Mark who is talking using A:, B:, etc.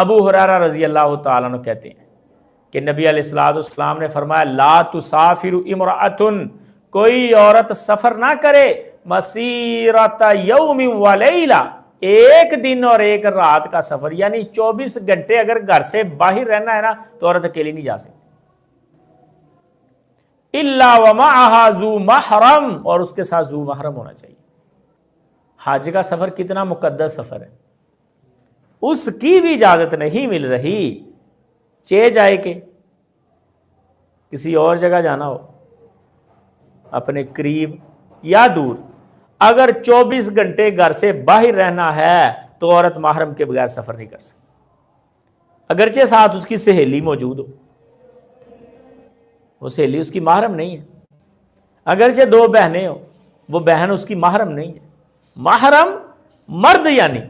A: ابو ہریرہ رضی اللہ تعالیٰ عنہ کہتے ہیں کہ نبی علیہ الصلوۃ والسلام نے فرمایا لا تسافر امرأۃ، کوئی عورت سفر نہ کرے مسیرۃ یوم و لیلہ، ایک دن اور ایک رات کا سفر، یعنی 24 گھنٹے اگر گھر سے باہر رہنا ہے نا تو عورت اکیلی نہیں جا سکتی، الا ومعها ذو محرم، اور اس کے ساتھ ذو محرم ہونا چاہیے۔ حج کا سفر کتنا مقدس سفر ہے، اس کی بھی اجازت نہیں مل رہی، چہ جائے کہ کسی اور جگہ جانا ہو اپنے قریب یا دور، اگر 24 گھنٹے گھر سے باہر رہنا ہے تو عورت محرم کے بغیر سفر نہیں کر سکتی، اگرچہ ساتھ اس کی سہیلی موجود ہو، وہ سہیلی اس کی محرم نہیں ہے، اگرچہ 2 بہنیں ہو، وہ بہن اس کی محرم نہیں ہے۔ محرم مرد یعنی